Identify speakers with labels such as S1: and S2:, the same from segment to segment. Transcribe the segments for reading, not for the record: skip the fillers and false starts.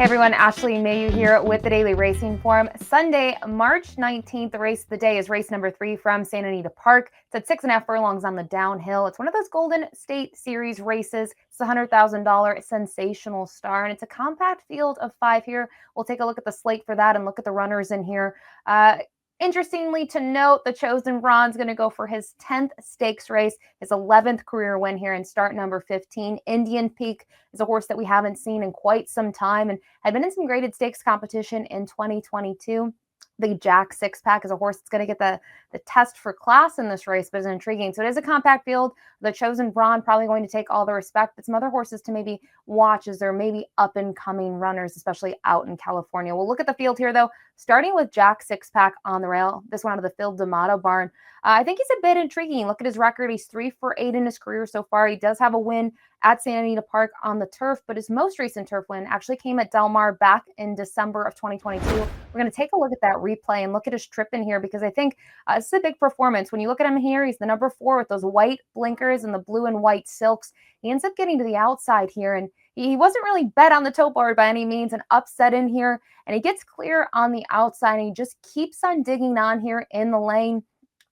S1: Everyone, Ashley Mailloux here with the Daily Racing Forum. Sunday, March 19th, the race of the day is race number 3 from Santa Anita Park. It's at 6.5 furlongs on the downhill. It's one of those Golden State Series races. It's a $100,000 Sensational Star, and it's a compact field of 5 here. We'll take a look at the slate for that and look at the runners in here. Interestingly to note, the Chosen Bronze going to go for his 10th stakes race, his 11th career win here in start number 15. Indian Peak is a horse that we haven't seen in quite some time and had been in some graded stakes competition in 2022. The Jack Six Pack is a horse that's going to get the test for class in this race, but is intriguing. So it is a compact field. The Chosen Brawn probably going to take all the respect, but some other horses to maybe watch as they're maybe up and coming runners, especially out in California. We'll look at the field here though, starting with Jack Six Pack on the rail. This one out of the Phil D'Amato barn. I think he's a bit intriguing. Look at his record. He's 3 for 8 in his career so far. He does have a win at Santa Anita Park on the turf, but his most recent turf win actually came at Del Mar back in December of 2022. We're going to take a look at that replay and look at his trip in here because I think this is a big performance. When you look at him here, he's the number 4 with those white blinkers and the blue and white silks. He ends up getting to the outside here, and he wasn't really bet on the toe board by any means and upset in here, and he gets clear on the outside, and he just keeps on digging on here in the lane.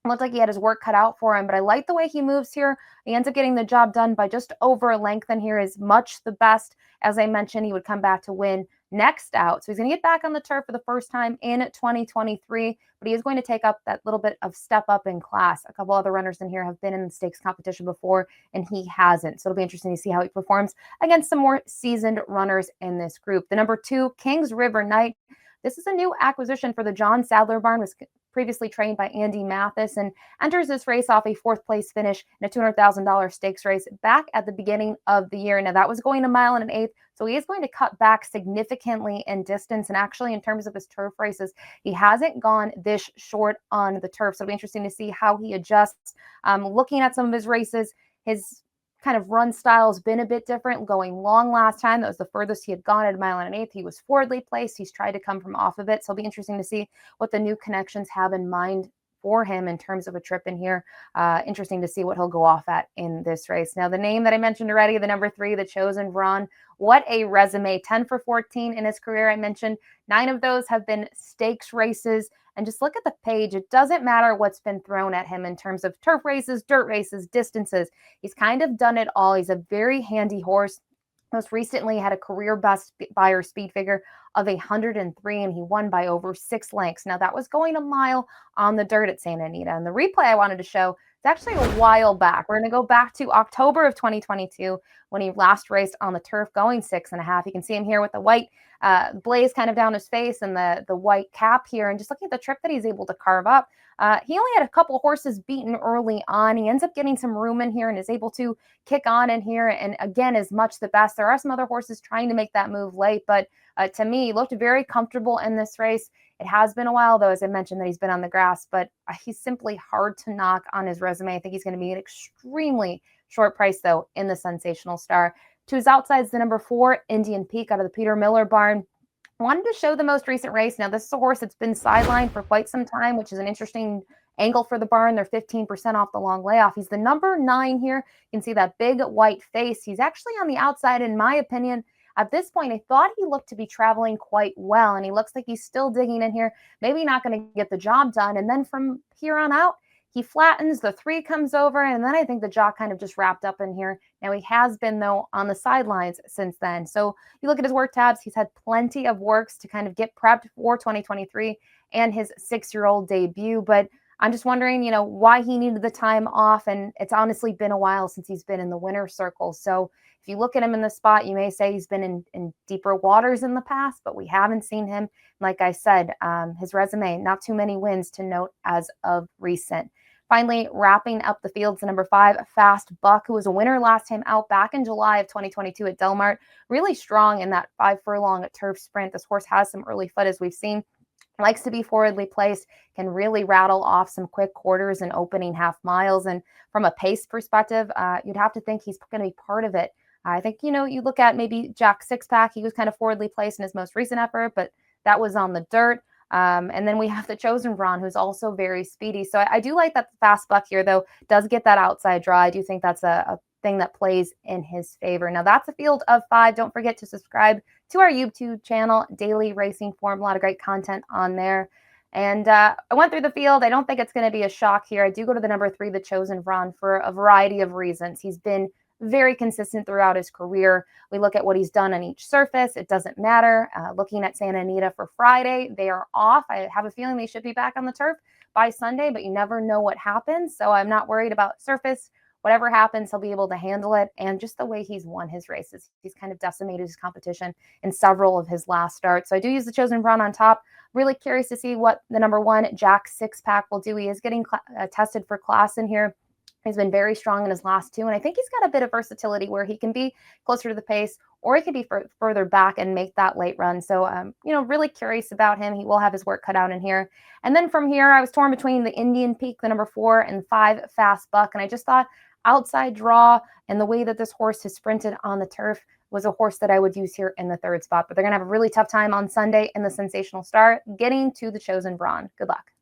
S1: Looked like he had his work cut out for him, but I like the way he moves here. He ends up getting the job done by just over a length, and here is much the best. As I mentioned, he would come back to win next out. So he's going to get back on the turf for the first time in 2023, but he is going to take up that little bit of step up in class. A couple other runners in here have been in the stakes competition before, and he hasn't. So it'll be interesting to see how he performs against some more seasoned runners in this group. The number 2, Kings River Knight. This is a new acquisition for the John Sadler barn. Was previously trained by Andy Mathis and enters this race off a 4th place finish in a $200,000 stakes race back at the beginning of the year. Now that was going 1 mile and an eighth, so he is going to cut back significantly in distance, and actually in terms of his turf races, he hasn't gone this short on the turf. So it'll be interesting to see how he adjusts. Looking at some of his races, his kind of run style has been a bit different. Going long last time, that was the furthest he had gone at 1 mile and an eighth. He was forwardly placed. He's tried to come from off of it. So it'll be interesting to see what the new connections have in mind for him in terms of a trip in here. Interesting to see what he'll go off at in this race. Now, the name that I mentioned already, the number 3, the Chosen Brawn. What a resume. 10 for 14 in his career. I mentioned 9 of those have been stakes races. And just look at the page. It doesn't matter what's been thrown at him in terms of turf races, dirt races, distances. He's kind of done it all. He's a very handy horse. Most recently had a career best Beyer speed figure of 103, and he won by over 6 lengths. Now that was going 1 mile on the dirt at Santa Anita. And the replay I wanted to show is actually a while back. We're going to go back to October of 2022 when he last raced on the turf going 6.5. You can see him here with the white blaze kind of down his face and the white cap here. And just looking at the trip that he's able to carve up, he only had a couple horses beaten early on. He ends up getting some room in here and is able to kick on in here. And again, is much the best. There are some other horses trying to make that move late, but to me, he looked very comfortable in this race. It has been a while, though, as I mentioned, that he's been on the grass, but he's simply hard to knock on his resume. I think he's going to be an extremely short price, though, in the Sensational Star. To his outsides, the number 4, Indian Peak out of the Peter Miller barn. I wanted to show the most recent race. Now, this is a horse that's been sidelined for quite some time, which is an interesting angle for the barn. They're 15% off the long layoff. He's the number 9 here. You can see that big white face. He's actually on the outside, in my opinion. At this point, I thought he looked to be traveling quite well, and he looks like he's still digging in here, maybe not going to get the job done. And then from here on out, he flattens, the 3 comes over, and then I think the jaw kind of just wrapped up in here. Now, he has been, though, on the sidelines since then. So you look at his work tabs, he's had plenty of works to kind of get prepped for 2023 and his 6-year-old debut. But I'm just wondering, why he needed the time off, and it's honestly been a while since he's been in the winner's circle. So if you look at him in the spot, you may say he's been in deeper waters in the past, but we haven't seen him. Like I said, his resume, not too many wins to note as of recent. Finally, wrapping up the fields, the number 5, Fast Buck, who was a winner last time out back in July of 2022 at Del Mar. Really strong in that 5 furlong turf sprint. This horse has some early foot, as we've seen. Likes to be forwardly placed, can really rattle off some quick quarters and opening half miles. And from a pace perspective, you'd have to think he's going to be part of it. I think, you look at maybe Jack Six Pack. He was kind of forwardly placed in his most recent effort, but that was on the dirt. And then we have the Chosen Brawn, who's also very speedy. So I do like that the Fast Buck here, though, does get that outside draw. I do think that's a thing that plays in his favor. Now, that's a field of 5. Don't forget to subscribe to our YouTube channel, Daily Racing Form. A lot of great content on there. And I went through the field. I don't think it's going to be a shock here. I do go to the number 3, the Chosen Vron, for a variety of reasons. He's been very consistent throughout his career. We look at what he's done on each surface. It doesn't matter. Looking at Santa Anita for Friday, they are off. I have a feeling they should be back on the turf by Sunday, but you never know what happens. So I'm not worried about surface. Whatever happens, he'll be able to handle it. And just the way he's won his races, he's kind of decimated his competition in several of his last starts. So I do use the Chosen Vron on top. Really curious to see what the number 1 Jack 6-pack will do. He is getting tested for class in here. He's been very strong in his last 2, and I think he's got a bit of versatility where he can be closer to the pace, or he could be further back and make that late run. So, really curious about him. He will have his work cut out in here. And then from here, I was torn between the Indian Peak, the number 4, and 5 Fast Buck, and I just thought outside draw and the way that this horse has sprinted on the turf was a horse that I would use here in the 3rd spot. But they're going to have a really tough time on Sunday in the Sensational Star getting to the Chosen Vron. Good luck.